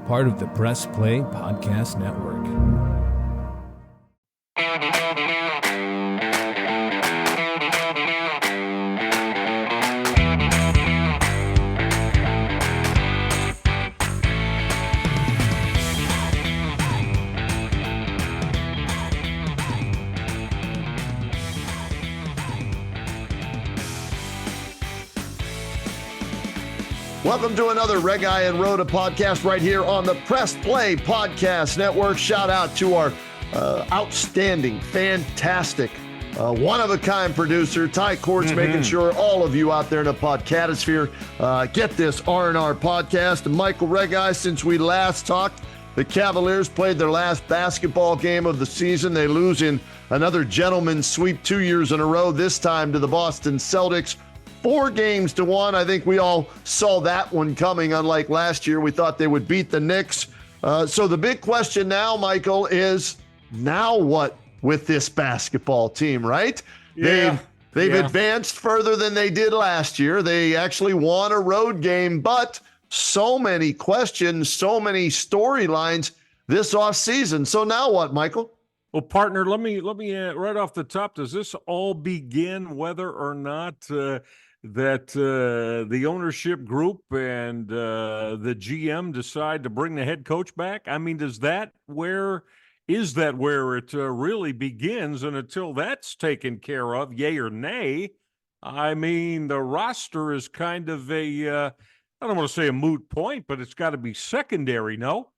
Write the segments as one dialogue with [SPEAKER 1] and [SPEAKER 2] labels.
[SPEAKER 1] part of the Press Play Podcast Network.
[SPEAKER 2] Welcome to another Reghi Roda podcast right here on the Press Play Podcast Network. Shout out to our outstanding, fantastic, one-of-a-kind producer, Ty Courts, making sure all of you out there in the podcatosphere get this R&R podcast. And Michael Reghi, since we last talked, the Cavaliers played their last basketball game of the season. They lose in another gentleman's sweep 2 years in a row, this time to the Boston Celtics. 4-1. I think we all saw that one coming, unlike last year. We thought they would beat the Knicks. So the big question now, Michael, is now what with this basketball team, right?
[SPEAKER 3] Yeah.
[SPEAKER 2] They've advanced further than they did last year. They actually won a road game, but so many questions, so many storylines this offseason. So now what, Michael?
[SPEAKER 3] Well, partner, let me right off the top, does this all begin whether or not that the ownership group and the GM decide to bring the head coach back? I mean, is that where it really begins? And until that's taken care of, yay or nay, I mean, the roster is kind of I don't want to say a moot point, but it's got to be secondary, no?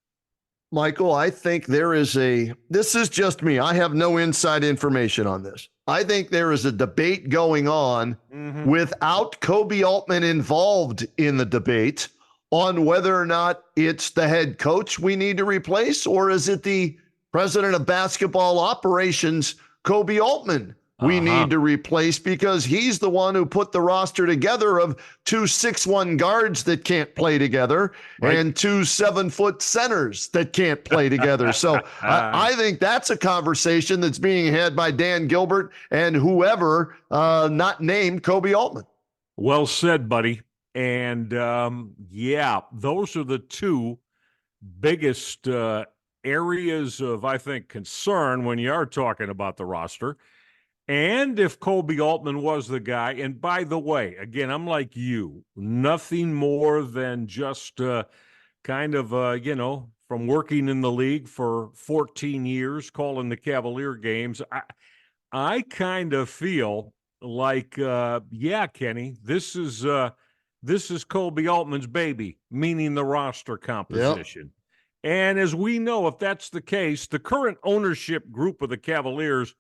[SPEAKER 2] Michael, I think this is just me. I have no inside information on this. I think there is a debate going on without Kobe Altman involved in the debate on whether or not it's the head coach we need to replace, or is it the president of basketball operations, Kobe Altman, we need to replace, because he's the one who put the roster together of 2 6'1" guards that can't play together and 2 7-foot centers that can't play together. So I think that's a conversation that's being had by Dan Gilbert and whoever not named Kobe Altman.
[SPEAKER 3] Well said, buddy. And those are the two biggest areas of, I think, concern when you are talking about the roster. And if Kobe Altman was the guy, and by the way, again, I'm like you, nothing more than just from working in the league for 14 years, calling the Cavalier games, I kind of feel like, Kenny, this is Kobe Altman's baby, meaning the roster composition. Yep. And as we know, if that's the case, the current ownership group of the Cavaliers,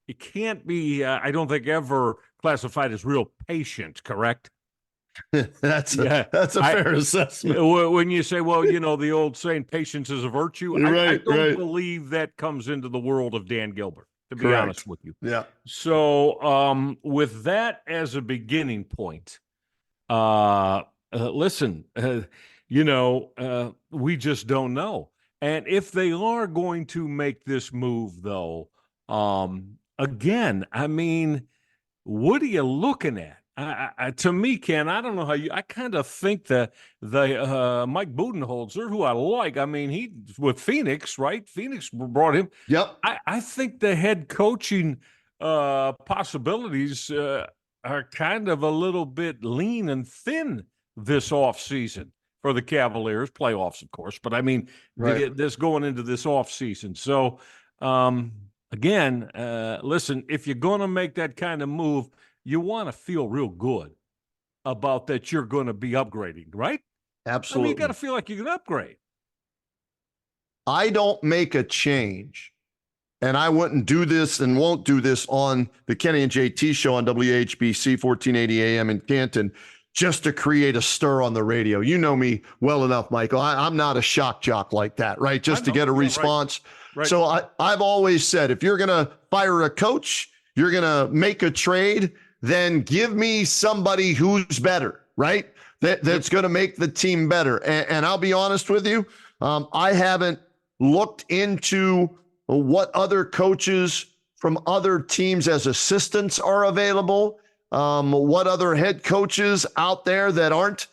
[SPEAKER 3] it can't be, I don't think, ever classified as real patient, correct?
[SPEAKER 2] That's a fair assessment.
[SPEAKER 3] When you say, well, the old saying, patience is a virtue, I don't believe that comes into the world of Dan Gilbert, to be honest with you.
[SPEAKER 2] Yeah.
[SPEAKER 3] So with that as a beginning point, listen, we just don't know. And if they are going to make this move, though, again, I mean, what are you looking at? To me, Ken, I don't know how I kind of think the Mike Budenholzer, who I like, I mean, he with Phoenix, right? Phoenix brought him.
[SPEAKER 2] Yep.
[SPEAKER 3] I think the head coaching possibilities are kind of a little bit lean and thin this offseason for the Cavaliers, playoffs, of course. But I mean, this going into this offseason. So, again, listen, if you're going to make that kind of move, you want to feel real good about that you're going to be upgrading, right?
[SPEAKER 2] Absolutely.
[SPEAKER 3] I mean, you got to feel like you can upgrade.
[SPEAKER 2] I don't make a change, and I wouldn't do this and won't do this on the Kenny and JT show on WHBC 1480 AM in Canton, just to create a stir on the radio. You know me well enough, Michael. I'm not a shock jock like that, right? Just to get a response. Right. So I've always said, if you're going to fire a coach, you're going to make a trade, then give me somebody who's better, right? That's going to make the team better. And I'll be honest with you, I haven't looked into what other coaches from other teams as assistants are available, what other head coaches out there that aren't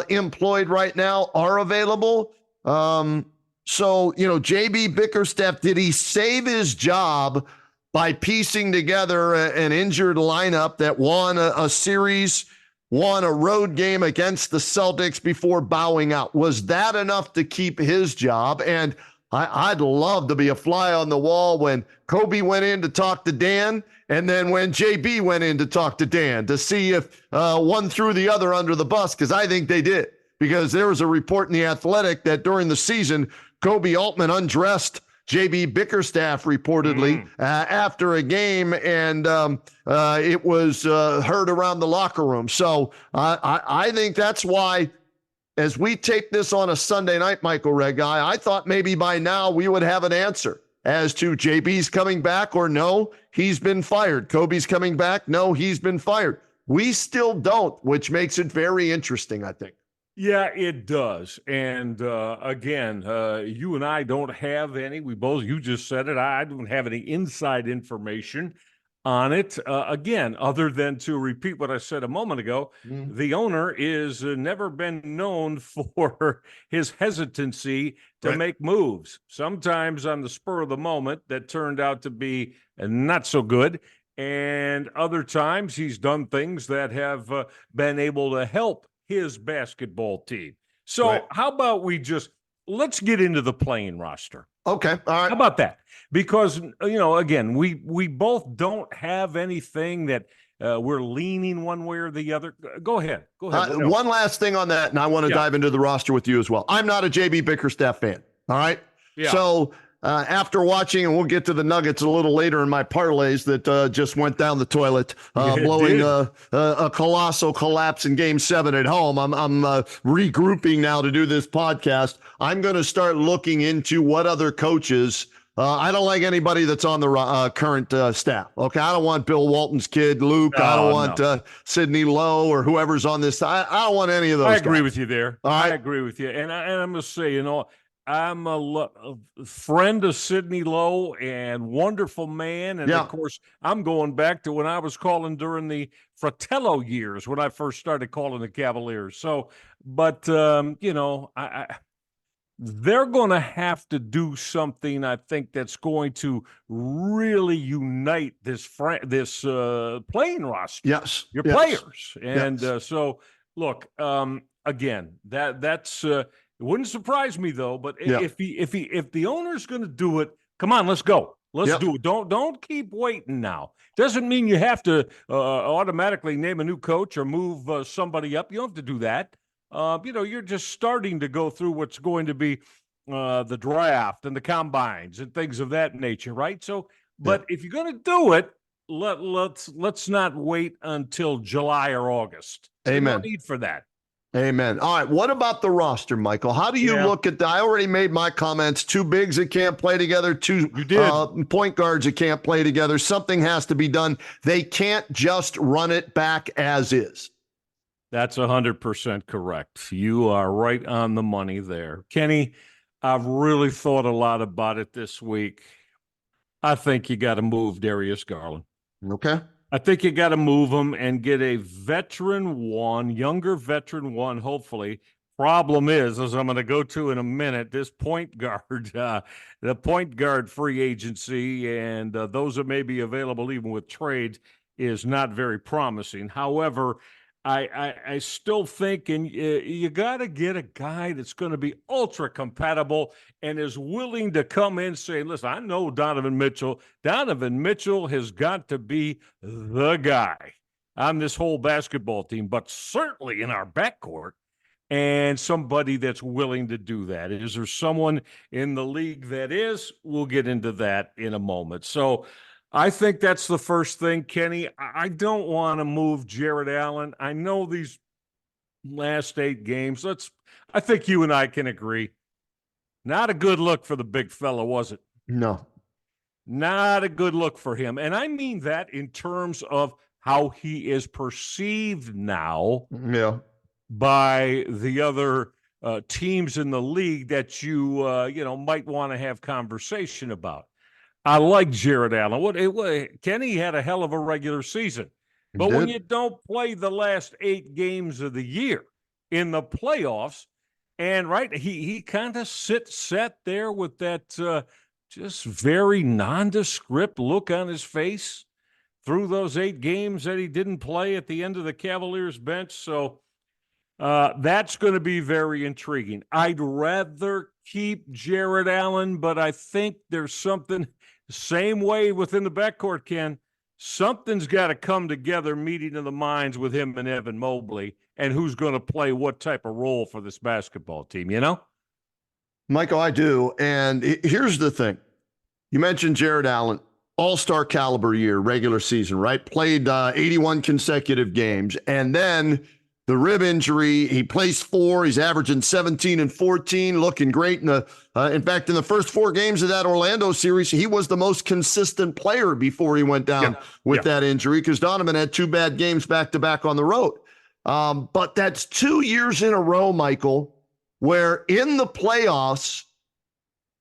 [SPEAKER 2] employed right now are available. So, JB Bickerstaff, did he save his job by piecing together an injured lineup that won a series, won a road game against the Celtics before bowing out? Was that enough to keep his job? And I'd love to be a fly on the wall when Kobe went in to talk to Dan, and then when JB went in to talk to Dan to see if one threw the other under the bus, because I think they did. Because there was a report in The Athletic that during the season, Kobe Altman undressed JB Bickerstaff reportedly after a game, and it was heard around the locker room. So I think that's why, as we take this on a Sunday night, Michael Reghi, I thought maybe by now we would have an answer as to JB's coming back or no, he's been fired. Kobe's coming back. No, he's been fired. We still don't, which makes it very interesting, I think.
[SPEAKER 3] Yeah, it does. And again, you and I don't have any. You just said it. I don't have any inside information on it. Again, other than to repeat what I said a moment ago, the owner is never been known for his hesitancy to make moves. Sometimes on the spur of the moment that turned out to be not so good. And other times he's done things that have been able to help his basketball team. So how about let's get into the playing roster.
[SPEAKER 2] Okay. All right.
[SPEAKER 3] How about that? Because, again, we both don't have anything that we're leaning one way or the other. Go ahead.
[SPEAKER 2] One last thing on that, and I want to dive into the roster with you as well. I'm not a JB Bickerstaff fan. All right. Yeah. So after watching, and we'll get to the Nuggets a little later in my parlays that just went down the toilet, blowing a colossal collapse in Game 7 at home. I'm regrouping now to do this podcast. I'm going to start looking into what other coaches. I don't like anybody that's on the current staff. Okay, I don't want Bill Walton's kid, Luke. I don't want Sidney Lowe or whoever's on this. I don't want any of those.
[SPEAKER 3] I agree with you there.
[SPEAKER 2] All right?
[SPEAKER 3] I agree with you, and I'm going to say, I'm a friend of Sidney Lowe and wonderful man. And of course, I'm going back to when I was calling during the Fratello years when I first started calling the Cavaliers. So, but, they're going to have to do something, I think, that's going to really unite this playing roster.
[SPEAKER 2] Yes.
[SPEAKER 3] Your players. And so, look, again, that's it wouldn't surprise me though, but if the owner's going to do it, come on, let's go. Let's do it. Don't keep waiting now. Doesn't mean you have to automatically name a new coach or move somebody up. You don't have to do that. You're just starting to go through what's going to be the draft and the combines and things of that nature, right? So, but if you're going to do it, let's not wait until July or August.
[SPEAKER 2] Amen.
[SPEAKER 3] There's no need for that.
[SPEAKER 2] Amen. All right. What about the roster, Michael? How do you look at that? I already made my comments. Two bigs that can't play together, two point guards that can't play together. Something has to be done. They can't just run it back as is.
[SPEAKER 3] That's 100% correct. You are right on the money there. Kenny, I've really thought a lot about it this week. I think you got to move Darius Garland.
[SPEAKER 2] Okay.
[SPEAKER 3] I think you got to move him and get a younger veteran one, hopefully. Problem is, as I'm going to go to in a minute, this point guard, the point guard free agency, and those that may be available even with trades, is not very promising. However, I still think, and you got to get a guy that's going to be ultra compatible and is willing to come in and say, listen, I know Donovan Mitchell. Donovan Mitchell has got to be the guy on this whole basketball team, but certainly in our backcourt, and somebody that's willing to do that. Is there someone in the league that is? We'll get into that in a moment. So I think that's the first thing, Kenny. I don't want to move Jared Allen. I know these last 8 games. I think you and I can agree. Not a good look for the big fella, was it?
[SPEAKER 2] No.
[SPEAKER 3] Not a good look for him. And I mean that in terms of how he is perceived now by the other teams in the league that you might want to have conversation about. I like Jared Allen. Kenny had a hell of a regular season. But when you don't play the last 8 games of the year in the playoffs, And right, he kind of sat there with that just very nondescript look on his face through those 8 games that he didn't play at the end of the Cavaliers bench. So that's going to be very intriguing. I'd rather keep Jared Allen, but I think there's something same way within the backcourt, Ken. Something's got to come together, meeting of the minds with him and Evan Mobley, and who's going to play what type of role for this basketball team, you know?
[SPEAKER 2] Michael, I do. And here's the thing. You mentioned Jared Allen, all-star caliber year, regular season, right? Played 81 consecutive games. And then the rib injury, he plays 4. He's averaging 17 and 14, looking great. In fact, in the first 4 games of that Orlando series, he was the most consistent player before he went down with that injury, because Donovan had 2 bad games back-to-back on the road. But that's 2 years in a row, Michael, where in the playoffs,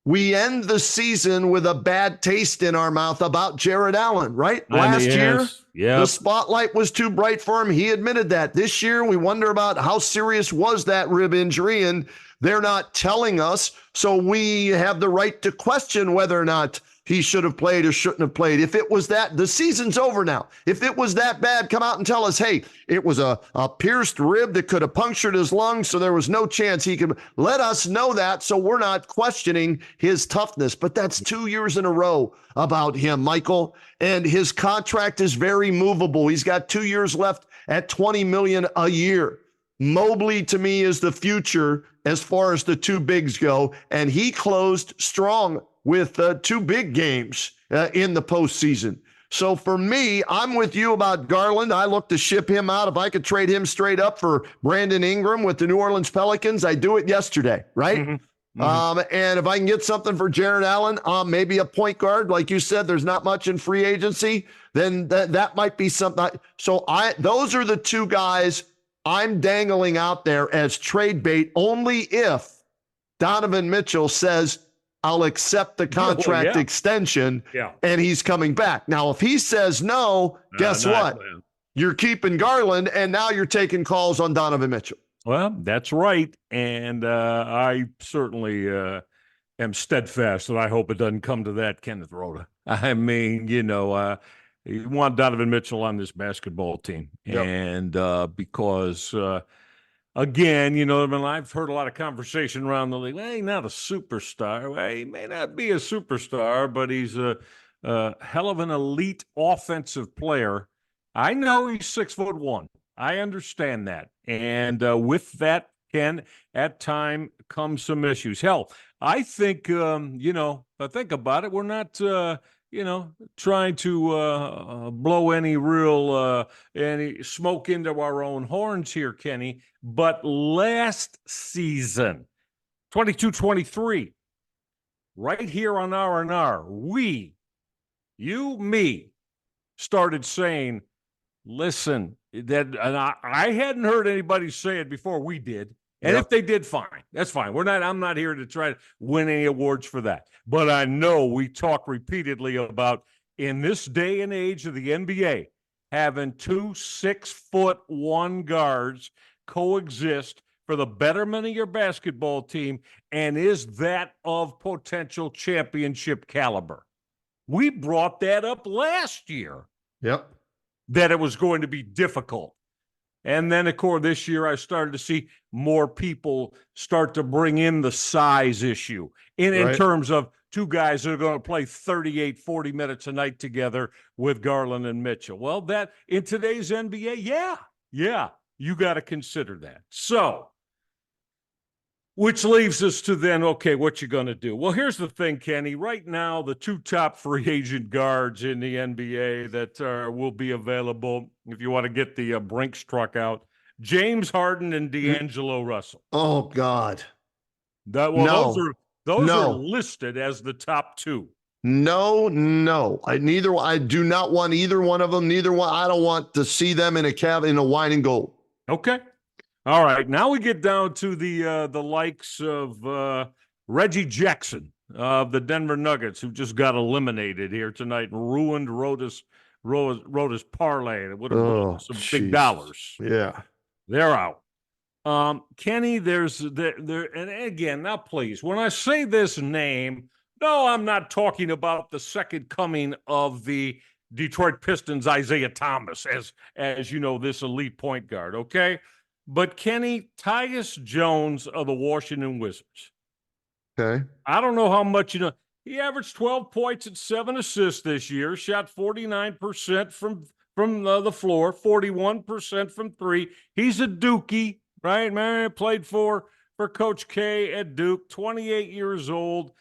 [SPEAKER 2] we end the season with a bad taste in our mouth about Jared Allen, right? Last year, the spotlight was too bright for him. He admitted that. This year, we wonder about how serious was that rib injury, and they're not telling us. So we have the right to question whether or not he should have played or shouldn't have played. If it was that, the season's over now. If it was that bad, come out and tell us, hey, it was a pierced rib that could have punctured his lungs, so there was no chance he could. Let us know that so we're not questioning his toughness. But that's 2 years in a row about him, Michael. And his contract is very movable. He's got 2 years left at $20 million a year. Mobley, to me, is the future as far as the 2 bigs go. And he closed strong with 2 big games in the postseason. So for me, I'm with you about Garland. I look to ship him out. If I could trade him straight up for Brandon Ingram with the New Orleans Pelicans, I do it yesterday, right? And if I can get something for Jared Allen, maybe a point guard, like you said, there's not much in free agency, then that might be something. So those are the 2 guys I'm dangling out there as trade bait, only if Donovan Mitchell says, I'll accept the contract extension, and he's coming back. Now, if he says no, guess what? You're keeping Garland, and now you're taking calls on Donovan Mitchell.
[SPEAKER 3] Well, that's right. And I certainly am steadfast that I hope it doesn't come to that, Kenneth Rhoda. I mean, you want Donovan Mitchell on this basketball team. And because again, I've heard a lot of conversation around the league. Well, he's not a superstar. Well, he may not be a superstar, but he's a hell of an elite offensive player. I know he's 6'1". I understand that. And with that, Ken, at time comes some issues. Hell, I think, I think about it, we're not trying to blow any real any smoke into our own horns here, Kenny. But last season, 22-23, right here on R&R, me, started saying, listen, and I hadn't heard anybody say it before we did. And if they did, fine. That's fine. I'm not here to try to win any awards for that. But I know we talk repeatedly about, in this day and age of the NBA, having 2 6'1" guards coexist for the betterment of your basketball team, and is that of potential championship caliber. We brought that up last year. That it was going to be difficult. And then, of course, this year I started to see more people start to bring in the size issue in terms of 2 guys that are going to play 38, 40 minutes a night together with Garland and Mitchell. Well, that in today's NBA, you got to consider that. So, which leaves us to then, okay, what you going to do? Well, here's the thing, Kenny. Right now, the 2 top free agent guards in the NBA that will be available, if you want to get the Brinks truck out, James Harden and D'Angelo Russell.
[SPEAKER 2] Oh, God.
[SPEAKER 3] Those are listed as the top 2.
[SPEAKER 2] No. I do not want either one of them. Neither one. I don't want to see them in a wine and gold.
[SPEAKER 3] Okay. All right, now we get down to the likes of Reggie Jackson of the Denver Nuggets, who just got eliminated here tonight and ruined Roda's parlay. It would have brought some big dollars.
[SPEAKER 2] Yeah.
[SPEAKER 3] They're out. Kenny, and again, now please, when I say this name, no, I'm not talking about the second coming of the Detroit Pistons, Isaiah Thomas, as you know, this elite point guard, okay? But Kenny, Tyus Jones of the Washington Wizards.
[SPEAKER 2] Okay.
[SPEAKER 3] I don't know how much you know. He averaged 12 points and 7 assists this year, shot 49% from the floor, 41% from three. He's a Dookie, right? Man, played for Coach K at Duke, 28 years old.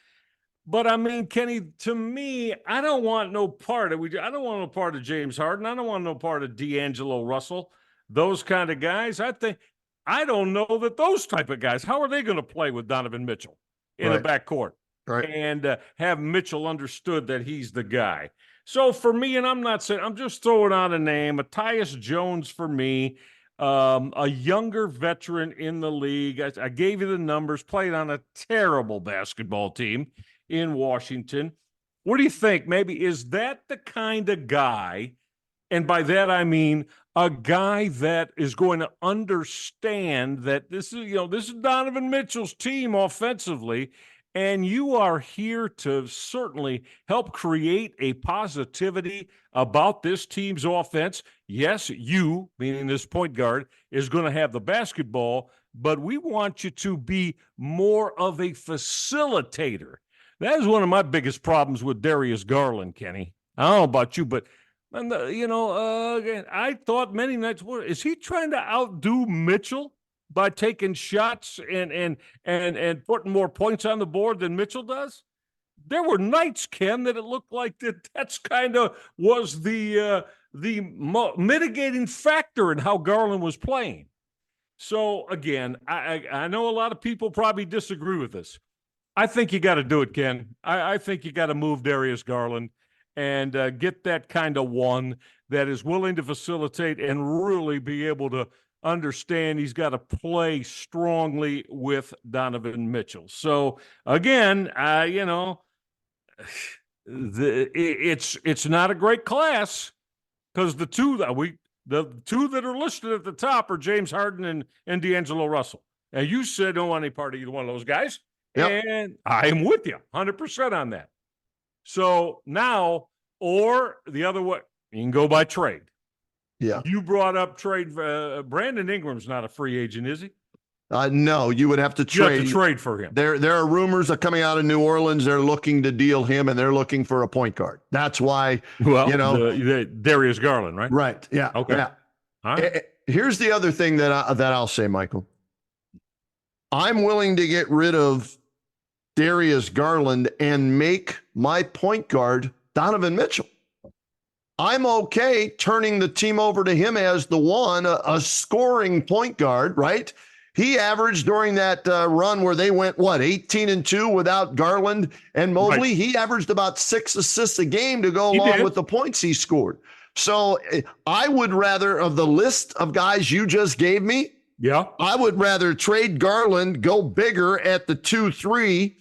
[SPEAKER 3] But I mean, Kenny, to me, I don't want no part of I don't want no part of James Harden. I don't want no part of D'Angelo Russell. Those kind of guys. I don't know that those type of guys. How are they going to play with Donovan Mitchell in the
[SPEAKER 2] Right.
[SPEAKER 3] backcourt
[SPEAKER 2] Right.
[SPEAKER 3] and have Mitchell understood that he's the guy? So for me, and I'm not saying, I'm just throwing out a name, a Tyus Jones for me, a younger veteran in the league. I gave you the numbers. Played on a terrible basketball team in Washington. What do you think? Maybe is that the kind of guy, and by that I mean a guy that is going to understand that this is Donovan Mitchell's team offensively, and you are here to certainly help create a positivity about this team's offense. Yes, you, meaning this point guard, is going to have the basketball, but we want you to be more of a facilitator. That is one of my biggest problems with Darius Garland, Kenny. I don't know about you, but I thought many nights, is he trying to outdo Mitchell by taking shots and putting more points on the board than Mitchell does? There were nights, Ken, that it looked like that's kind of was the mitigating factor in how Garland was playing. So again, I know a lot of people probably disagree with this. I think you got to do it, Ken. I think you got to move Darius Garland and get that kind of one that is willing to facilitate and really be able to understand he's got to play strongly with Donovan Mitchell. So again, it's not a great class because the two that are listed at the top are James Harden and D'Angelo Russell. And you said don't want any part of either one of those guys. Yep. And I am with you 100% on that. So now, or the other way, you can go by trade.
[SPEAKER 2] Yeah.
[SPEAKER 3] You brought up trade. Brandon Ingram's not a free agent, is he?
[SPEAKER 2] No, you would have to trade.
[SPEAKER 3] You have to trade for him.
[SPEAKER 2] There are rumors that coming out of New Orleans. They're looking to deal him, and they're looking for a point guard. That's why,
[SPEAKER 3] Darius Garland, right?
[SPEAKER 2] Right. Yeah.
[SPEAKER 3] Okay.
[SPEAKER 2] Yeah.
[SPEAKER 3] All right.
[SPEAKER 2] Here's the other thing that I'll say, Michael. I'm willing to get rid of Darius Garland and make my point guard Donovan Mitchell. I'm okay turning the team over to him as the one, a scoring point guard, right? He averaged during that run where they went, 18-2 without Garland and Mobley? Right. He averaged about 6 assists a game to go along with the points he scored. So I would rather, of the list of guys you just gave me, I would rather trade Garland, go bigger at the 2-3,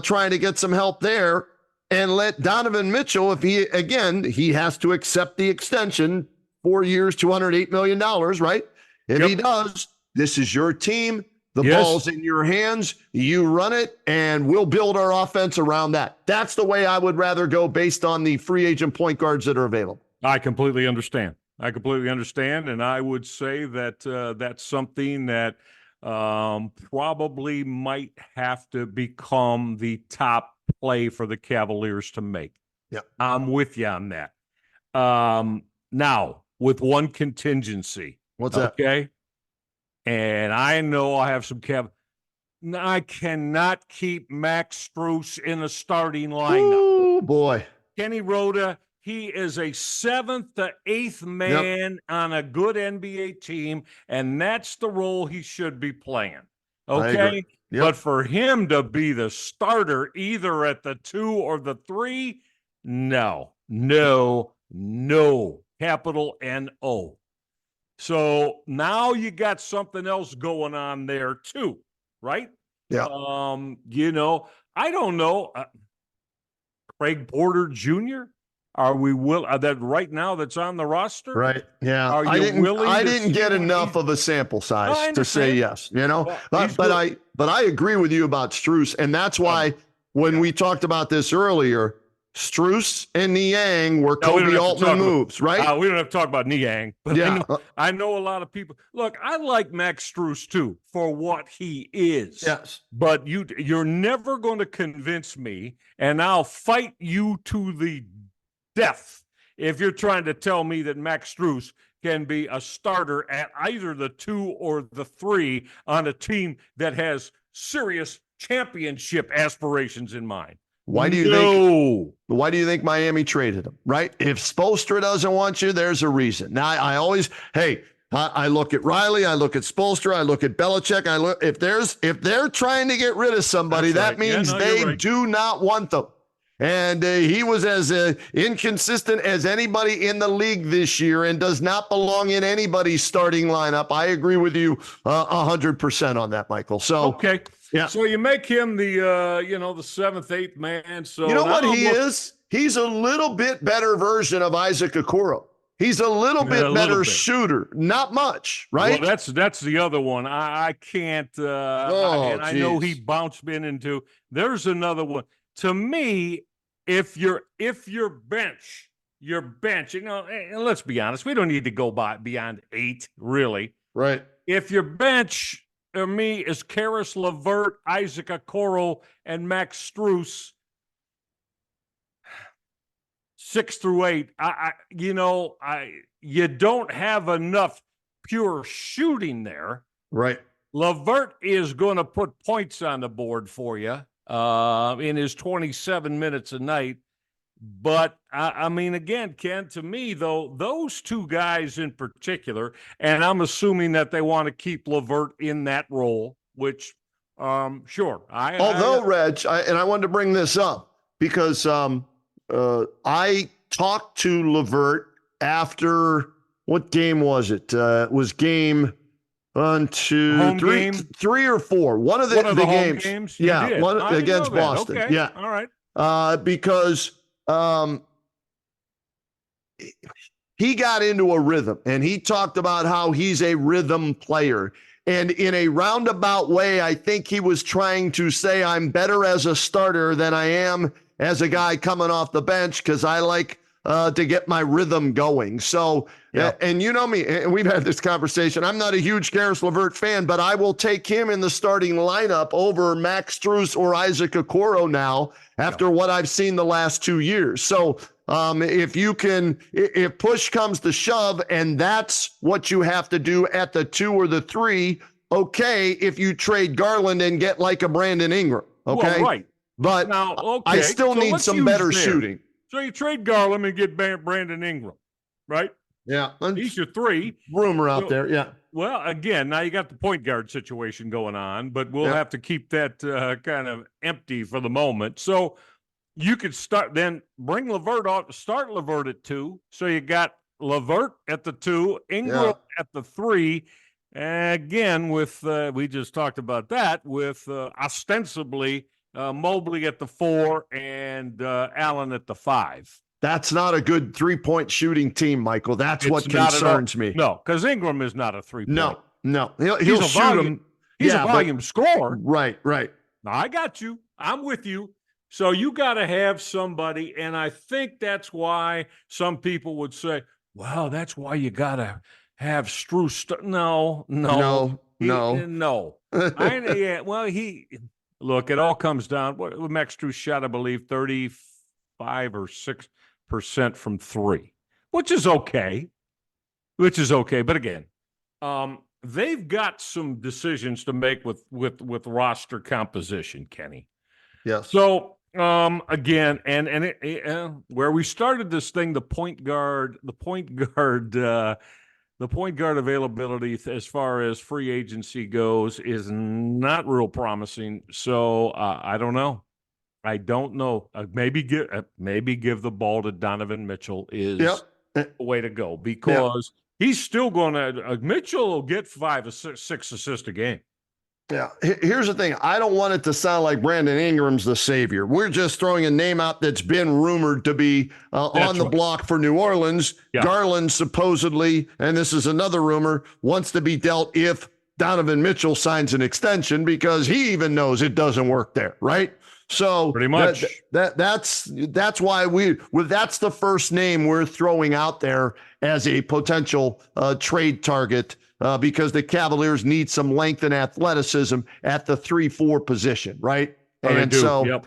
[SPEAKER 2] trying to get some help there, and let Donovan Mitchell, if he has to accept the extension, 4 years, $208 million, right? If he does, this is your team. The ball's in your hands. You run it, and we'll build our offense around that. That's the way I would rather go based on the free agent point guards that are available.
[SPEAKER 3] I completely understand. And I would say that that's something that probably might have to become the top play for the Cavaliers to make.
[SPEAKER 2] Yeah,
[SPEAKER 3] I'm with you on that. Now, with one contingency.
[SPEAKER 2] What's that?
[SPEAKER 3] Okay. And I know I have some I cannot keep Max Strus in a starting lineup.
[SPEAKER 2] Oh, boy.
[SPEAKER 3] Kenny Roda, he is a 7th to 8th man on a good NBA team, and that's the role he should be playing. Okay? But for him to be the starter either at the 2 or the 3, no. Capital N-O. So now you got something else going on there too, right?
[SPEAKER 2] Yeah.
[SPEAKER 3] I don't know. Craig Porter Jr., Are we that right now that's on the roster?
[SPEAKER 2] Right. Yeah.
[SPEAKER 3] Are
[SPEAKER 2] I
[SPEAKER 3] you
[SPEAKER 2] didn't
[SPEAKER 3] willing
[SPEAKER 2] I
[SPEAKER 3] to
[SPEAKER 2] didn't
[SPEAKER 3] see
[SPEAKER 2] get
[SPEAKER 3] what
[SPEAKER 2] enough of a sample size
[SPEAKER 3] I
[SPEAKER 2] to say
[SPEAKER 3] understand.
[SPEAKER 2] yes, you know.
[SPEAKER 3] Well,
[SPEAKER 2] But
[SPEAKER 3] he's good.
[SPEAKER 2] I agree with you about Struess, and that's why when
[SPEAKER 3] Yeah.
[SPEAKER 2] we talked about this earlier, Struess and Niang were
[SPEAKER 3] No, we don't
[SPEAKER 2] Kobe
[SPEAKER 3] have to
[SPEAKER 2] Altman
[SPEAKER 3] talk about.
[SPEAKER 2] moves, right?
[SPEAKER 3] We don't have to talk about Niang, but
[SPEAKER 2] Yeah.
[SPEAKER 3] I know a lot of people. Look, I like Max Strus too for what he is.
[SPEAKER 2] Yes.
[SPEAKER 3] But you're never going to convince me, and I'll fight you to the death if you're trying to tell me that Max Strus can be a starter at either the 2 or the 3 on a team that has serious championship aspirations in mind.
[SPEAKER 2] Why do you think? Why do you think Miami traded him? Right? If Spoelstra doesn't want you, there's a reason. Now I always, hey, I look at Riley, I look at Spoelstra, I look at Belichick. I look if they're trying to get rid of somebody,
[SPEAKER 3] That's
[SPEAKER 2] that
[SPEAKER 3] right.
[SPEAKER 2] means they do not want them. And he was as inconsistent as anybody in the league this year and does not belong in anybody's starting lineup. I agree with you 100% on that, Michael. So,
[SPEAKER 3] okay.
[SPEAKER 2] Yeah.
[SPEAKER 3] So you make him the the 7th, 8th man. So
[SPEAKER 2] you know what he is? He's a little bit better version of Isaac Okoro. He's a little bit better shooter. Not much, right?
[SPEAKER 3] Well, that's the other one. I can't I know he bounced into. There's another one. To me, if your bench, and let's be honest, we don't need to go beyond 8, really.
[SPEAKER 2] Right.
[SPEAKER 3] If your bench me is Karis LeVert, Isaac Okoro, and Max Strus, 6 through 8, you don't have enough pure shooting there.
[SPEAKER 2] Right.
[SPEAKER 3] LeVert is going to put points on the board for you in his 27 minutes a night. But I mean, again, Ken, to me, though, those 2 guys in particular, and I'm assuming that they want to keep LeVert in that role, which, sure.
[SPEAKER 2] Reg, I wanted to bring this up because I talked to LeVert after, what game was it? It was game 1, 2, 3, 3 or 4. One of the games. Yeah, one against Boston.
[SPEAKER 3] Okay.
[SPEAKER 2] Yeah.
[SPEAKER 3] All right.
[SPEAKER 2] Because he got into a rhythm and he talked about how he's a rhythm player. And in a roundabout way, I think he was trying to say I'm better as a starter than I am as a guy coming off the bench because I like to get my rhythm going. So, and you know me, and we've had this conversation. I'm not a huge Karis LeVert fan, but I will take him in the starting lineup over Max Strus or Isaac Okoro now after what I've seen the last 2 years. So if push comes to shove and that's what you have to do at the 2 or the 3, okay, if you trade Garland and get like a Brandon Ingram, okay?
[SPEAKER 3] Well, right.
[SPEAKER 2] But
[SPEAKER 3] now,
[SPEAKER 2] I still need some better shooting.
[SPEAKER 3] So you trade Garland and get Brandon Ingram, right?
[SPEAKER 2] Yeah.
[SPEAKER 3] He's your 3.
[SPEAKER 2] Rumor out there, yeah.
[SPEAKER 3] Well, again, now you got the point guard situation going on, but we'll have to keep that kind of empty for the moment. So you could bring LeVert off, start LeVert at 2. So you got LeVert at the 2, Ingram at the 3. Again, with we just talked about that, with ostensibly Mobley at the 4 and Allen at the 5.
[SPEAKER 2] That's not a good 3-point shooting team, Michael. That's what concerns me.
[SPEAKER 3] No, because Ingram is not a 3-point.
[SPEAKER 2] No. He'll shoot him.
[SPEAKER 3] He's a volume scorer.
[SPEAKER 2] Right.
[SPEAKER 3] Now, I got you. I'm with you. So you got to have somebody, and I think that's why some people would say, well, that's why you got to have Strus. No. Look, it all comes down. Max Strus shot, I believe, 35 or 6% from 3, which is okay. But again, they've got some decisions to make with roster composition, Kenny.
[SPEAKER 2] Yes.
[SPEAKER 3] So again, and where we started this thing, the point guard availability as far as free agency goes is not real promising. So I don't know. Maybe give the ball to Donovan Mitchell is the way to go because he's still going to. Mitchell will get 5 or 6 assists a game.
[SPEAKER 2] Yeah. Here's the thing. I don't want it to sound like Brandon Ingram's the savior. We're just throwing a name out that's been rumored to be on the block for New Orleans.
[SPEAKER 3] Yeah.
[SPEAKER 2] Garland supposedly, and this is another rumor, wants to be dealt if Donovan Mitchell signs an extension because he even knows it doesn't work there, right? So
[SPEAKER 3] pretty much
[SPEAKER 2] that's why that's the first name we're throwing out there as a potential trade target. Because the Cavaliers need some length and athleticism at the 3-4 position, right?
[SPEAKER 3] Oh,
[SPEAKER 2] and so,
[SPEAKER 3] yep.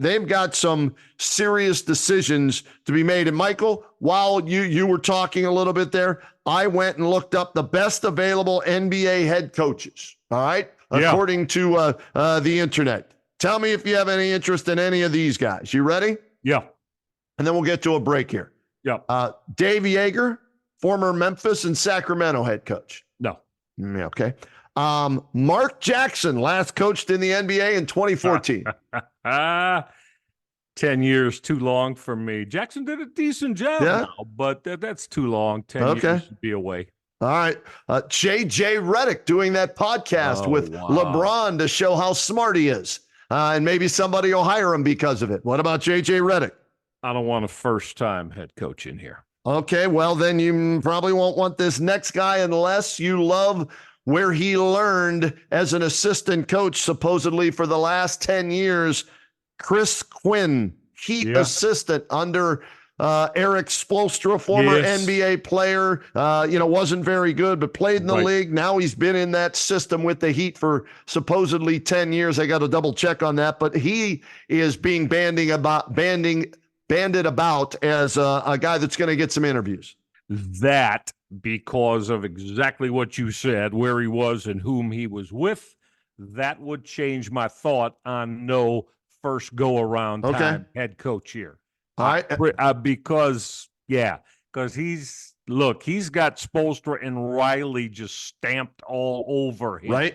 [SPEAKER 2] they've got some serious decisions to be made. And Michael, while you were talking a little bit there, I went and looked up the best available NBA head coaches. All right, according to the internet. Tell me if you have any interest in any of these guys. You ready?
[SPEAKER 3] Yeah.
[SPEAKER 2] And then we'll get to a break here.
[SPEAKER 3] Yeah.
[SPEAKER 2] Dave Yeager, former Memphis and Sacramento head coach.
[SPEAKER 3] No.
[SPEAKER 2] Okay. Mark Jackson last coached in the NBA in 2014.
[SPEAKER 3] 10 years too long for me. Jackson did a decent job now, but that's too long. 10 years should be away.
[SPEAKER 2] All right. J.J. Redick doing that podcast with LeBron to show how smart he is. And maybe somebody will hire him because of it. What about J.J. Redick?
[SPEAKER 3] I don't want a first-time head coach in here.
[SPEAKER 2] Okay, well, then you probably won't want this next guy unless you love where he learned as an assistant coach, supposedly for the last 10 years. Chris Quinn, Heat assistant under Eric Spoelstra, former NBA player, wasn't very good, but played in the league. Now he's been in that system with the Heat for supposedly 10 years. I got to double check on that, but he is being bandied about as a guy that's going to get some interviews.
[SPEAKER 3] That because of exactly what you said, where he was and whom he was with, that would change my thought on no first go-around time head coach here.
[SPEAKER 2] All right.
[SPEAKER 3] Because he's got Spoelstra and Riley just stamped all over him.
[SPEAKER 2] Right.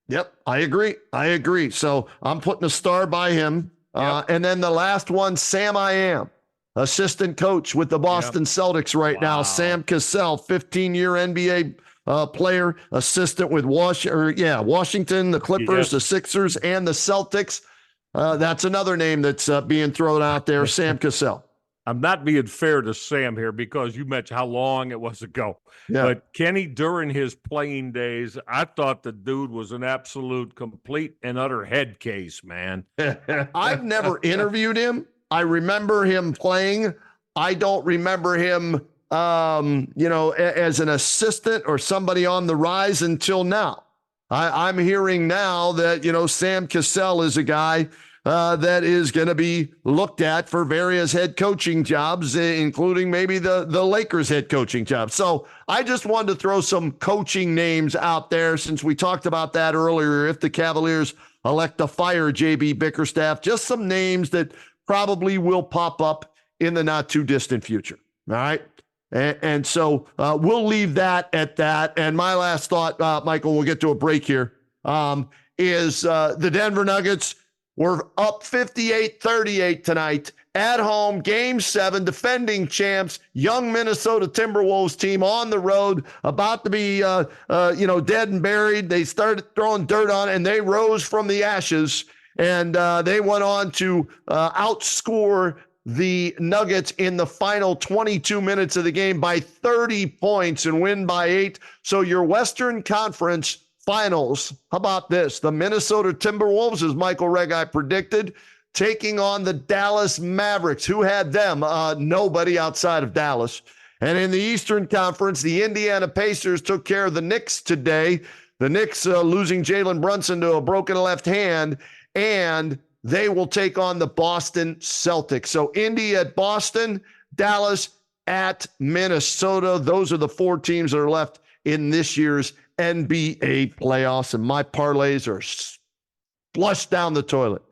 [SPEAKER 2] Yep. I agree. So I'm putting a star by him. And then the last one, Sam I Am, assistant coach with the Boston Celtics right now. Sam Cassell, 15-year NBA player, assistant with Washington, the Clippers, the Sixers, and the Celtics. That's another name that's being thrown out there, Sam Cassell.
[SPEAKER 3] I'm not being fair to Sam here because you mentioned how long it was ago. Yeah. But Kenny, during his playing days, I thought the dude was an absolute complete and utter head case, man.
[SPEAKER 2] I've never interviewed him. I remember him playing. I don't remember him, as an assistant or somebody on the rise until now. I'm hearing now that, Sam Cassell is a guy that is going to be looked at for various head coaching jobs, including maybe the Lakers head coaching job. So I just wanted to throw some coaching names out there since we talked about that earlier. If the Cavaliers elect to fire JB Bickerstaff, just some names that probably will pop up in the not too distant future. All right. And so we'll leave that at that. And my last thought, Michael, we'll get to a break here, is the Denver Nuggets were up 58-38 tonight at home, Game 7, defending champs, young Minnesota Timberwolves team on the road, about to be, dead and buried. They started throwing dirt on it, and they rose from the ashes, and they went on to outscore the Nuggets in the final 22 minutes of the game by 30 points and win by 8. So your Western Conference Finals, how about this? The Minnesota Timberwolves, as Michael Reghi predicted, taking on the Dallas Mavericks. Who had them? Nobody outside of Dallas. And in the Eastern Conference, the Indiana Pacers took care of the Knicks today. The Knicks losing Jalen Brunson to a broken left hand, and they will take on the Boston Celtics. So Indy at Boston, Dallas at Minnesota. Those are the four teams that are left in this year's NBA playoffs, and my parlays are flushed down the toilet.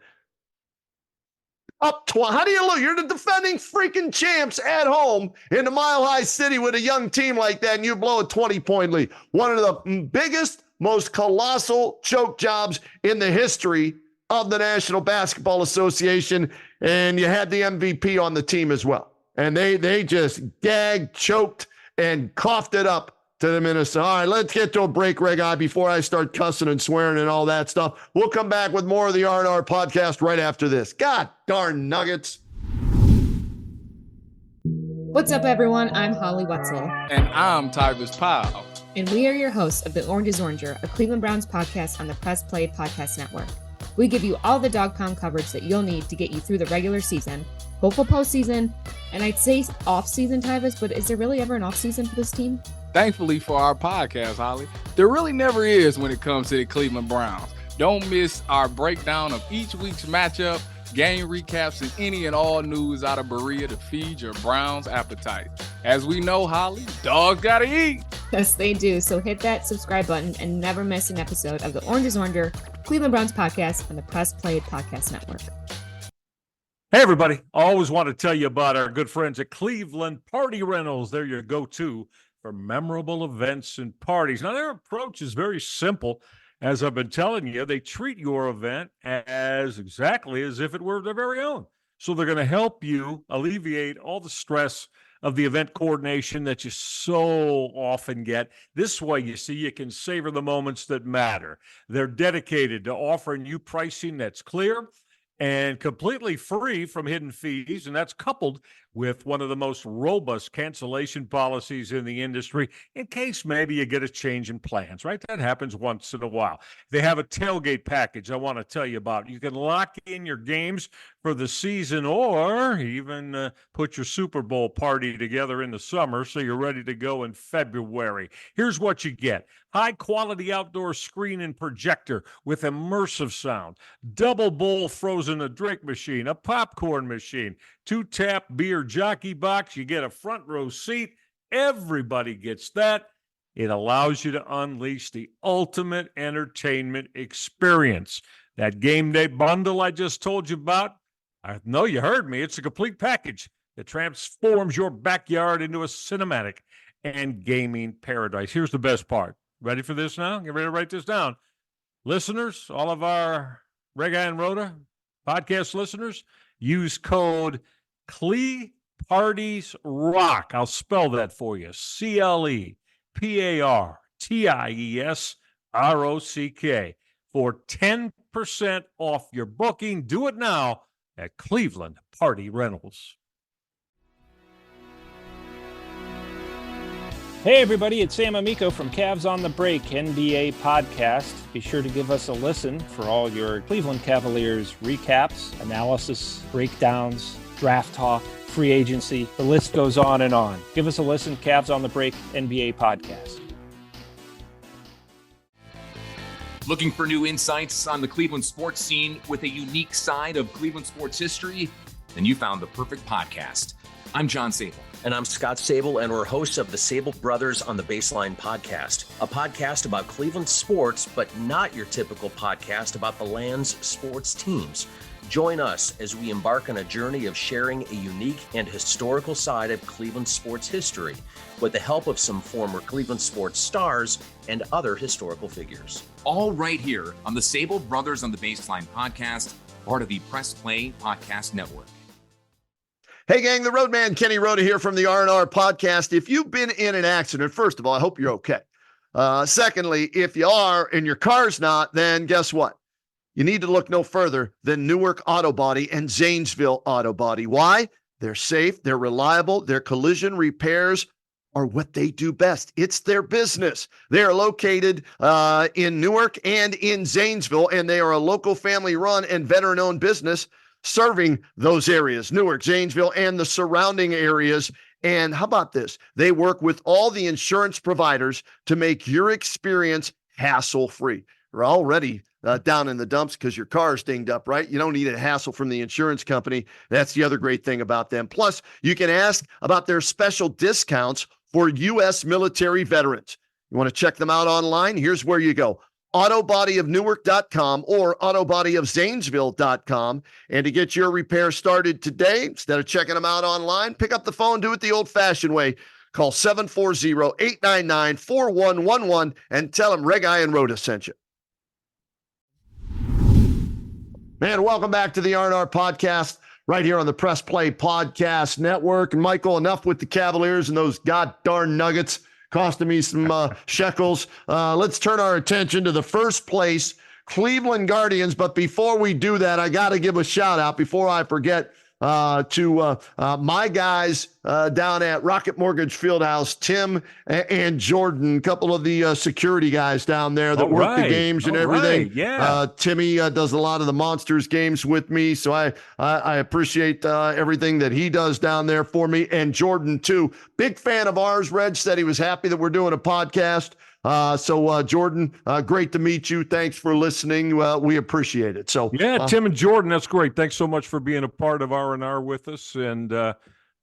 [SPEAKER 2] How do you look? You're the defending freaking champs at home in the Mile High City with a young team like that, and you blow a 20-point lead. One of the biggest, most colossal choke jobs in the history of the National Basketball Association, and you had the MVP on the team as well. And they just gagged, choked, and coughed it up to the Minnesota. All right, let's get to a break, Reggie, before I start cussing and swearing and all that stuff. We'll come back with more of the R&R podcast right after this. God darn nuggets.
[SPEAKER 4] What's up, everyone? I'm Holly Wetzel.
[SPEAKER 5] And I'm Tybus Powell.
[SPEAKER 4] And we are your hosts of The Orange is Oranger, a Cleveland Browns podcast on the Press Play Podcast Network. We give you all the dog pound coverage that you'll need to get you through the regular season, hopeful postseason, and I'd say off-season, Tybus, but is there really ever an off-season for this team?
[SPEAKER 5] Thankfully for our podcast, Holly, there really never is when it comes to the Cleveland Browns. Don't miss our breakdown of each week's matchup, game recaps, and any and all news out of Berea to feed your Browns appetite. As we know, Holly, dogs gotta eat.
[SPEAKER 4] Yes, they do. So hit that subscribe button and never miss an episode of the Orange is Oranger, Cleveland Browns podcast on the Press Play Podcast Network.
[SPEAKER 3] Hey, everybody. I always want to tell you about our good friends at Cleveland Party Rentals. They're your go-to for memorable events and parties. Now, their approach is very simple. As I've been telling you, they treat your event as exactly as if it were their very own. So they're going to help you alleviate all the stress of the event coordination that you so often get. This way, you see, you can savor the moments that matter. They're dedicated to offering you pricing that's clear and completely free from hidden fees, and that's coupled with one of the most robust cancellation policies in the industry in case maybe you get a change in plans, right? That happens once in a while. They have a tailgate package I want to tell you about. You can lock in your games for the season or even put your Super Bowl party together in the summer so you're ready to go in February. Here's what you get. High-quality outdoor screen and projector with immersive sound, double bowl frozen drink machine, a popcorn machine, 2-tap beer jockey box. You get a front row seat. Everybody gets that. It allows you to unleash the ultimate entertainment experience. That game day bundle I just told you about, I know you heard me. It's a complete package that transforms your backyard into a cinematic and gaming paradise. Here's the best part. Ready for this now? Get ready to write this down. Listeners, all of our Reghi and Roda podcast listeners, use code CLEPartiesRock. I'll spell that for you. CLEPARTIESROCK for 10% off your booking. Do it now at Cleveland Party Rentals.
[SPEAKER 6] Hey everybody, it's Sam Amico from Cavs on the Break NBA podcast. Be sure to give us a listen for all your Cleveland Cavaliers recaps, analysis, breakdowns, draft talk, free agency. The list goes on and on. Give us a listen, Cavs on the Break NBA podcast.
[SPEAKER 7] Looking for new insights on the Cleveland sports scene with a unique side of Cleveland sports history? Then you found the perfect podcast. I'm John Sable.
[SPEAKER 8] And I'm Scott Sable, and we're hosts of the Sable Brothers on the Baseline podcast, a podcast about Cleveland sports, but not your typical podcast about the land's sports teams. Join us as we embark on a journey of sharing a unique and historical side of Cleveland sports history with the help of some former Cleveland sports stars and other historical figures.
[SPEAKER 7] All right here on the Sable Brothers on the Baseline podcast, part of the Press Play Podcast Network.
[SPEAKER 2] Hey, gang, the Roadman, Kenny Roda here from the R&R podcast. If you've been in an accident, first of all, I hope you're okay. Secondly, if you are and your car's not, then guess what? You need to look no further than Newark Auto Body and Zanesville Auto Body. Why? They're safe, they're reliable, their collision repairs are what they do best. It's their business. They are located in Newark and in Zanesville, and they are a local family-run and veteran-owned business serving those areas, Newark, Zanesville, and the surrounding areas. And how about this? They work with all the insurance providers to make your experience hassle-free. You're already down in the dumps because your car is dinged up, right? You don't need a hassle from the insurance company. That's the other great thing about them. Plus, you can ask about their special discounts for U.S. military veterans. You want to check them out online? Here's where you go. autobodyofnewark.com or autobodyofzanesville.com. And to get your repair started today, instead of checking them out online, pick up the phone, do it the old-fashioned way. Call 740-899-4111 and tell them Reghi and Roda sent you. Man, welcome back to the R&R podcast right here on the Press Play Podcast Network. And Michael, enough with the Cavaliers and those god darn Nuggets. costing me some shekels. Let's turn our attention to the first place Cleveland Guardians. But before we do that, I got to give a shout out before I forget to my guys down at Rocket Mortgage Fieldhouse, Tim and Jordan, a couple of the security guys down there that work the games and everything.
[SPEAKER 3] Right. Yeah.
[SPEAKER 2] Timmy does a lot of the Monsters games with me, so I appreciate everything that he does down there for me. And Jordan, too. Big fan of ours. Reg said he was happy that we're doing a podcast. So Jordan, great to meet you. Thanks for listening. We appreciate it. So
[SPEAKER 3] yeah, Tim and Jordan, that's great. Thanks so much for being a part of R&R with us, and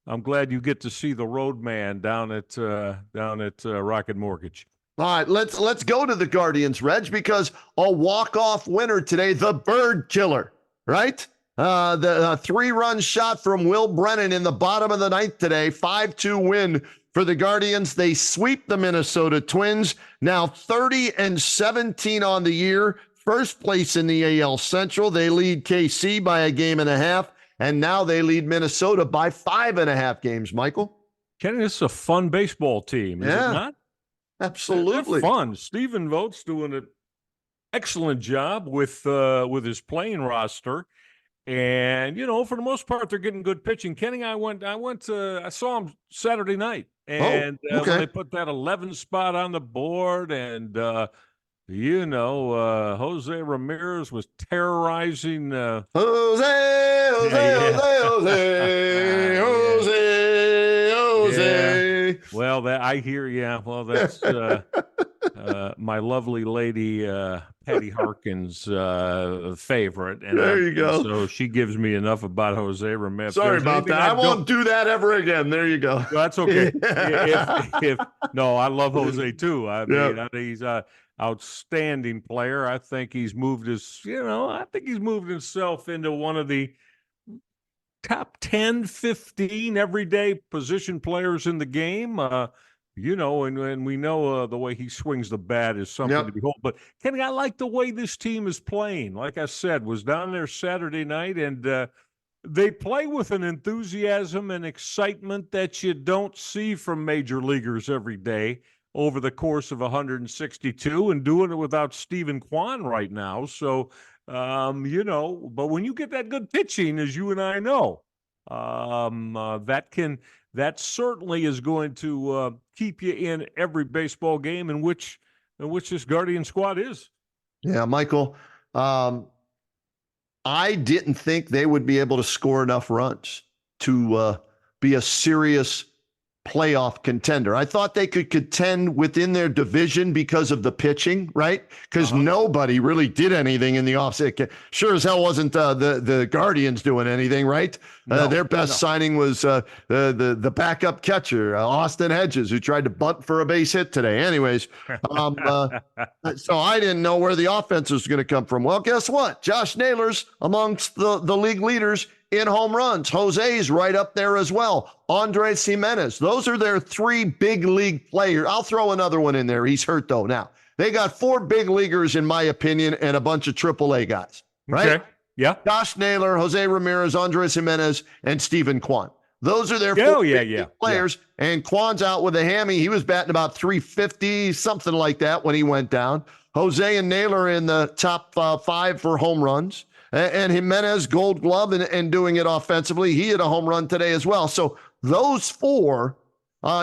[SPEAKER 3] I'm glad you get to see the road man down at Rocket Mortgage.
[SPEAKER 2] All right, let's go to the Guardians, Reg, because a walk-off winner today, the Bird Killer, right? The 3-run shot from Will Brennan in the bottom of the ninth today, 5-2 win for the Guardians. They sweep the Minnesota Twins, now 30-17 on the year, first place in the AL Central. They lead KC by a game and a half, and now they lead Minnesota by 5.5 games, Michael.
[SPEAKER 3] Kenny, this is a fun baseball team, is it not?
[SPEAKER 2] Absolutely.
[SPEAKER 3] They're fun. Stephen Vogt's doing an excellent job with his playing roster. And, for the most part, they're getting good pitching. Kenny, I saw him Saturday night. And when they put that 11 spot on the board, and Jose Ramirez was terrorizing. Jose. Well, I hear. Yeah. Well, that's my lovely lady Patty Harkins' favorite. And
[SPEAKER 2] there you go.
[SPEAKER 3] So she gives me enough about Jose Ramirez.
[SPEAKER 2] Sorry about that. I won't do that ever again. There you go.
[SPEAKER 3] That's okay. No, I love Jose too. I mean, he's an outstanding player. I think he's moved himself into one of the top 10, 15 everyday position players in the game. And we know the way he swings the bat is something to behold. But, Kenny, I like the way this team is playing. Like I said, was down there Saturday night, and they play with an enthusiasm and excitement that you don't see from major leaguers every day over the course of 162, and doing it without Stephen Kwan right now. So, but when you get that good pitching, as you and I know, that certainly is going to keep you in every baseball game in which this Guardian squad is.
[SPEAKER 2] Yeah, Michael, I didn't think they would be able to score enough runs to be a serious playoff contender. I thought they could contend within their division because of the pitching, right? Because nobody really did anything in the offseason. Sure as hell wasn't the Guardians doing anything, right? Their best signing was the backup catcher, Austin Hedges, who tried to bunt for a base hit today. Anyways, so I didn't know where the offense was going to come from. Well, guess what? Josh Naylor's amongst the league leaders in home runs. Jose's right up there as well. Andres Jimenez. Those are their 3 big league players. I'll throw another one in there. He's hurt, though, now. They got 4 big leaguers, in my opinion, and a bunch of AAA guys, right? Okay.
[SPEAKER 3] Yeah.
[SPEAKER 2] Josh Naylor, Jose Ramirez, Andres Jimenez, and Stephen Kwan. Those are their 4 big players. Yeah. And Kwan's out with a hammy. He was batting about 350, something like that, when he went down. Jose and Naylor in the top 5 for home runs. And Jimenez, Gold Glove, and doing it offensively. He hit a home run today as well. So those 4,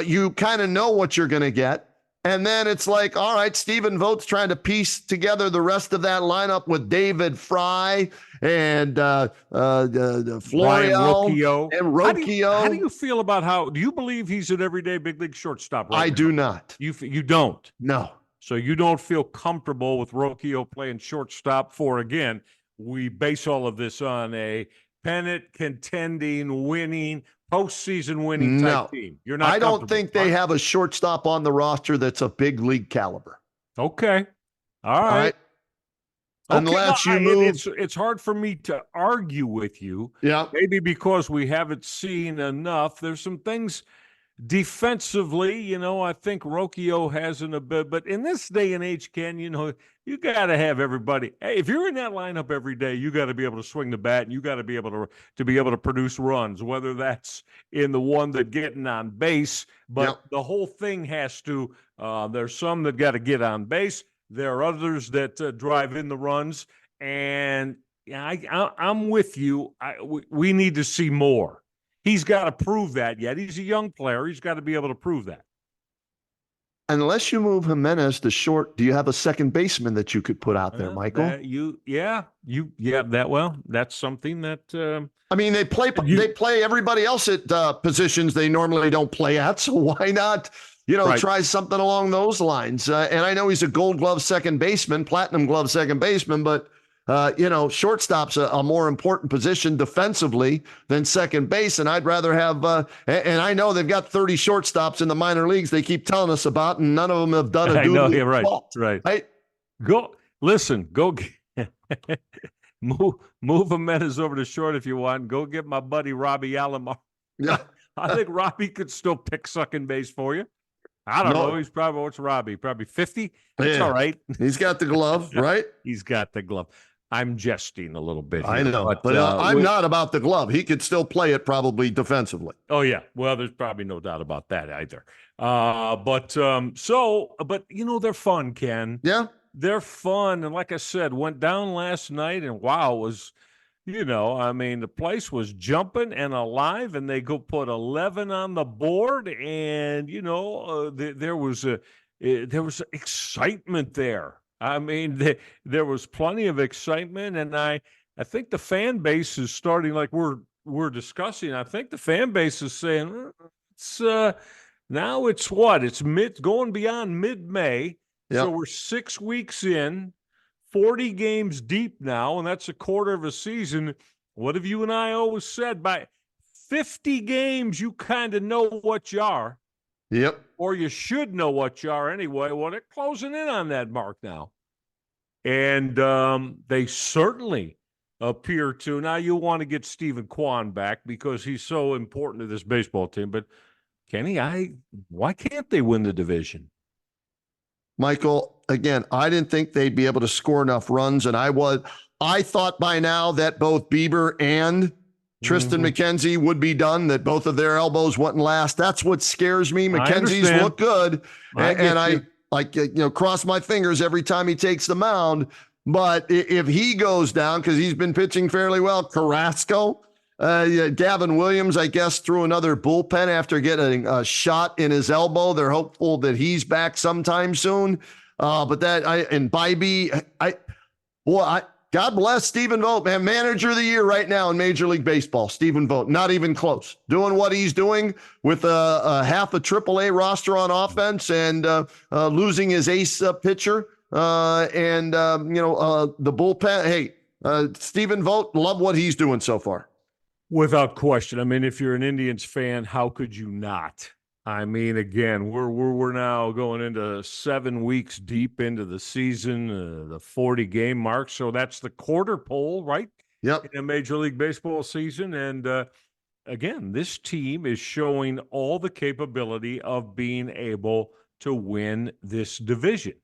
[SPEAKER 2] you kind of know what you're going to get. And then it's like, all right, Stephen Vogt's trying to piece together the rest of that lineup with David Fry and Florio and Rocchio.
[SPEAKER 3] How do you feel about do you believe he's an everyday big league shortstop right now?
[SPEAKER 2] I do not.
[SPEAKER 3] You don't?
[SPEAKER 2] No.
[SPEAKER 3] So you don't feel comfortable with Rocchio playing shortstop for, again, we base all of this on a pennant contending, winning, postseason winning type team. You're not.
[SPEAKER 2] I don't think they have a shortstop on the roster that's a big league caliber.
[SPEAKER 3] Okay. All right.
[SPEAKER 2] Unless you move.
[SPEAKER 3] It's hard for me to argue with you.
[SPEAKER 2] Yeah.
[SPEAKER 3] Maybe because we haven't seen enough. There's some things defensively, I think Rocchio hasn't a bit, but in this day and age, Ken, you got to have everybody. Hey, if you're in that lineup every day, you got to be able to swing the bat, and you got to be able to produce runs, whether that's in the one that getting on base, but the whole thing has to. There's some that got to get on base. There are others that drive in the runs, and I'm with you. We need to see more. He's got to prove that yet. He's a young player. He's got to be able to prove that.
[SPEAKER 2] Unless you move Jimenez to short, do you have a second baseman that you could put out there, Michael?
[SPEAKER 3] That's something that.
[SPEAKER 2] I mean, they play everybody else at positions they normally don't play at. So why not, try something along those lines? And I know he's a Gold Glove second baseman, Platinum Glove second baseman, but shortstop's a more important position defensively than second base. And I'd rather have, and I know they've got 30 shortstops in the minor leagues they keep telling us about, and none of them have done a
[SPEAKER 3] doodle. You're right. Go move Jimenez over to short if you want. Go get my buddy Robbie Alomar.
[SPEAKER 2] Yeah.
[SPEAKER 3] I think Robbie could still pick second base for you. I don't know. He's probably, what's Robbie? Probably 50? It's all right.
[SPEAKER 2] He's got the glove, right?
[SPEAKER 3] He's got the glove. I'm jesting a little bit here,
[SPEAKER 2] I know, but I'm not about the glove. He could still play it probably defensively.
[SPEAKER 3] Oh, yeah. Well, there's probably no doubt about that either. But they're fun, Ken.
[SPEAKER 2] Yeah.
[SPEAKER 3] They're fun. And like I said, went down last night, and wow, it was, the place was jumping and alive, and they go put 11 on the board, and, there was excitement there. I mean, there was plenty of excitement, and I think the fan base is starting, like we're discussing. I think the fan base is saying it's now it's what? It's going beyond mid-May. Yep. So we're 6 weeks in, 40 games deep now, and that's a quarter of a season. What have you and I always said? By 50 games, you kind of know what you are.
[SPEAKER 2] Yep.
[SPEAKER 3] Or you should know what you are anyway. Well, they're closing in on that mark now. And they certainly appear to. Now, you want to get Stephen Kwan back because he's so important to this baseball team. But, Kenny, why can't they win the division?
[SPEAKER 2] Michael, again, I didn't think they'd be able to score enough runs. And I thought by now that both Bieber and Tristan McKenzie would be done, that both of their elbows wouldn't last. That's what scares me. McKenzie's look good. I cross my fingers every time he takes the mound. But if he goes down, because he's been pitching fairly well, Carrasco, Gavin Williams, I guess, threw another bullpen after getting a shot in his elbow. They're hopeful that he's back sometime soon. Bybee, God bless Stephen Vogt, man. Manager of the year right now in Major League Baseball. Stephen Vogt, not even close. Doing what he's doing with half a AAA roster on offense and losing his ace pitcher and the bullpen. Hey, Stephen Vogt, love what he's doing so far.
[SPEAKER 3] Without question. I mean, if you're an Indians fan, how could you not? I mean, again, we're now going into 7 weeks deep into the season, the 40 game mark. So that's the quarter pole, right?
[SPEAKER 2] Yep.
[SPEAKER 3] In a Major League Baseball season. And again, this team is showing all the capability of being able to win this division.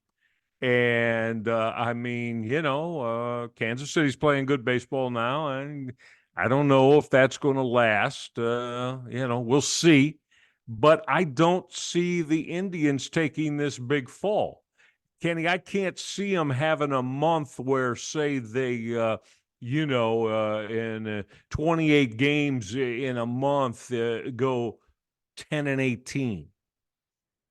[SPEAKER 3] And Kansas City's playing good baseball now, and I don't know if that's going to last. We'll see. But I don't see the Indians taking this big fall. Kenny, I can't see them having a month where, say, they, in 28 games in a month, go 10-18,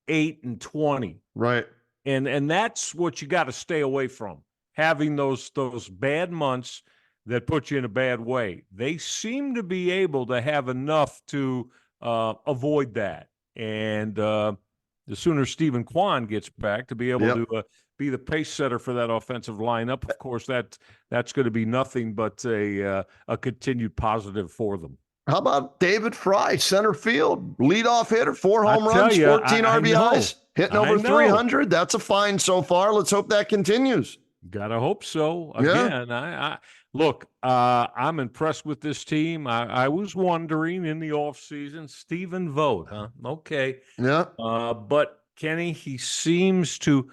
[SPEAKER 3] 8-20.
[SPEAKER 2] Right.
[SPEAKER 3] And that's what you got to stay away from, having those bad months that put you in a bad way. They seem to be able to have enough to avoid that. And the sooner Stephen Kwan gets back to be able to be the pace setter for that offensive lineup, of course, that's going to be nothing but a continued positive for them.
[SPEAKER 2] How about David Fry, center field, leadoff hitter, 4 home runs, 14 RBIs, hitting over 300. That's a find so far. Let's hope that continues.
[SPEAKER 3] Gotta hope so. Again, Look, I'm impressed with this team. I was wondering in the offseason, Stephen Vogt, huh? Okay.
[SPEAKER 2] Yeah.
[SPEAKER 3] But Kenny, he seems to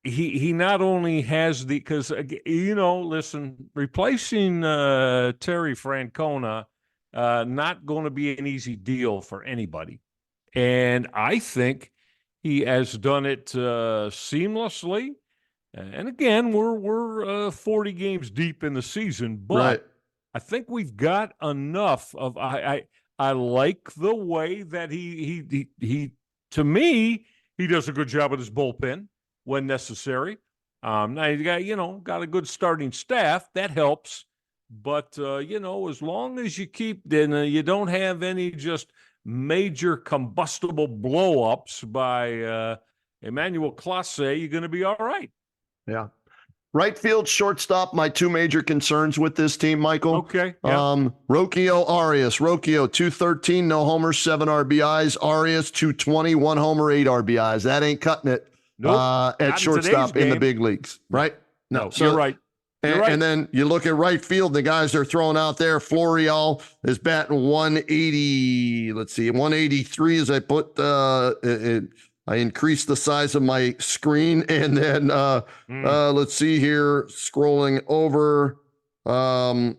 [SPEAKER 3] he not only has because listen, replacing Terry Francona not going to be an easy deal for anybody. And I think he has done it seamlessly. And again, we're 40 games deep in the season, but
[SPEAKER 2] Right.
[SPEAKER 3] I think we've got enough of I like the way that he to me, he does a good job with his bullpen when necessary. Now you got a good starting staff, that helps. But as long as you keep then you don't have any just major combustible blow-ups by Emmanuel Clase, you're going to be all right.
[SPEAKER 2] Yeah. Right field, shortstop, my two major concerns with this team, Michael.
[SPEAKER 3] Okay. Yeah.
[SPEAKER 2] Roquio Arias. Roquio, 213, no homers, 7 RBIs. Arias, 220, 1 homer, 8 RBIs. That ain't cutting it at shortstop in the big leagues, right?
[SPEAKER 3] No, so, you're right.
[SPEAKER 2] And then you look at right field, the guys they're throwing out there. Florial is batting 180. Let's see, 183 as I put I increased the size of my screen, and then let's see here, scrolling over, and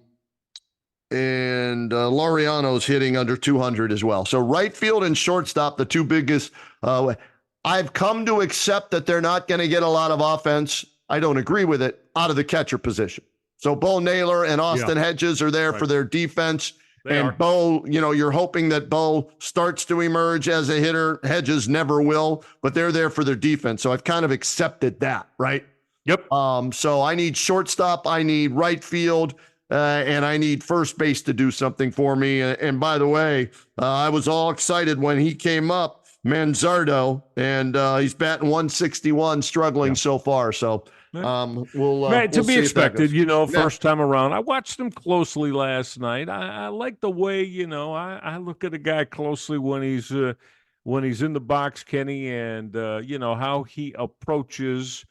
[SPEAKER 2] Laureano's hitting under 200 as well. So right field and shortstop, the two biggest. I've come to accept that they're not going to get a lot of offense. I don't agree with it out of the catcher position. So Bo Naylor and Austin Hedges are there for their defense. Bo, you're hoping that Bo starts to emerge as a hitter. Hedges never will, but they're there for their defense. So I've kind of accepted that, right?
[SPEAKER 3] Yep.
[SPEAKER 2] So I need shortstop, I need right field, and I need first base to do something for me. And by the way, I was all excited when he came up, Manzardo, and he's batting 161, struggling so far. So we'll
[SPEAKER 3] to be expected, first
[SPEAKER 2] Yeah.
[SPEAKER 3] time around. I watched him closely last night. I like the way, I look at a guy closely when he's in the box, Kenny, and how he approaches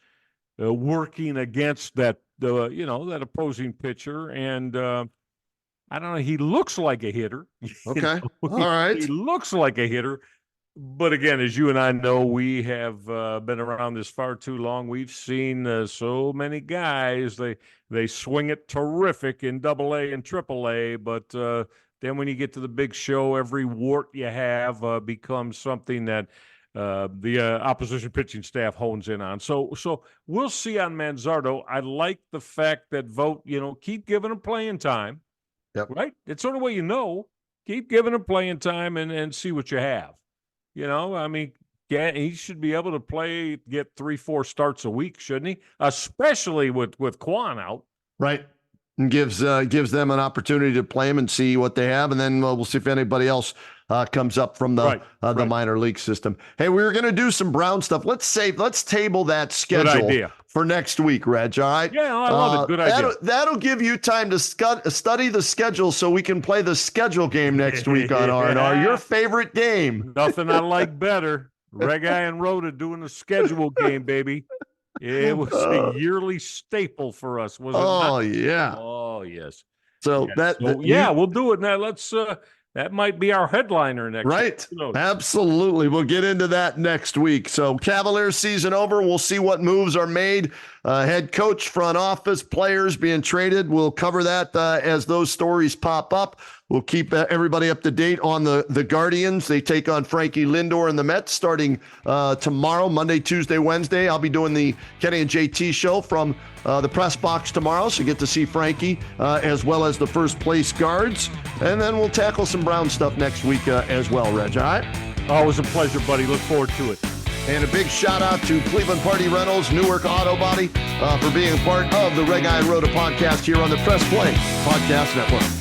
[SPEAKER 3] working against that that opposing pitcher. And I don't know, he looks like a hitter.
[SPEAKER 2] Okay. All right.
[SPEAKER 3] He looks like a hitter. But again, as you and I know, we have been around this far too long. We've seen so many guys. They swing it terrific in AA and AAA, but then when you get to the big show, every wart you have becomes something that the opposition pitching staff hones in on. So we'll see on Manzardo. I like the fact that Vogt, keep giving him playing time.
[SPEAKER 2] Yep.
[SPEAKER 3] Right? It's sort of way keep giving him playing time and see what you have. He should be able to get 3-4 starts a week, shouldn't he? Especially with Quan out.
[SPEAKER 2] Right. And gives them an opportunity to play him and see what they have. And then we'll see if anybody else comes up from the minor league system. Hey, we were going to do some Brown stuff. Let's table that schedule for next week, Reg. All right.
[SPEAKER 3] Yeah, I love it. Good idea.
[SPEAKER 2] That'll give you time to study the schedule so we can play the schedule game next week on R&R. Your favorite game.
[SPEAKER 3] Nothing I like better. Reghi and Roda doing the schedule game, baby. It was a yearly staple for us, was it not?
[SPEAKER 2] Oh, yeah.
[SPEAKER 3] Oh, yes.
[SPEAKER 2] So
[SPEAKER 3] we'll do it now. Let's that might be our headliner next week.
[SPEAKER 2] Right. Absolutely. We'll get into that next week. So Cavaliers season over. We'll see what moves are made. Head coach, front office, players being traded. We'll cover that as those stories pop up. We'll keep everybody up to date on the Guardians. They take on Frankie Lindor and the Mets starting tomorrow, Monday, Tuesday, Wednesday. I'll be doing the Kenny and JT show from the press box tomorrow, so you get to see Frankie as well as the first place guards. And then we'll tackle some Brown stuff next week as well, Reg. All right?
[SPEAKER 3] Always a pleasure, buddy. Look forward to it.
[SPEAKER 2] And a big shout out to Cleveland Party Rentals, Newark Auto Body for being a part of the Reghi and Roda podcast here on the Press Play Podcast Network.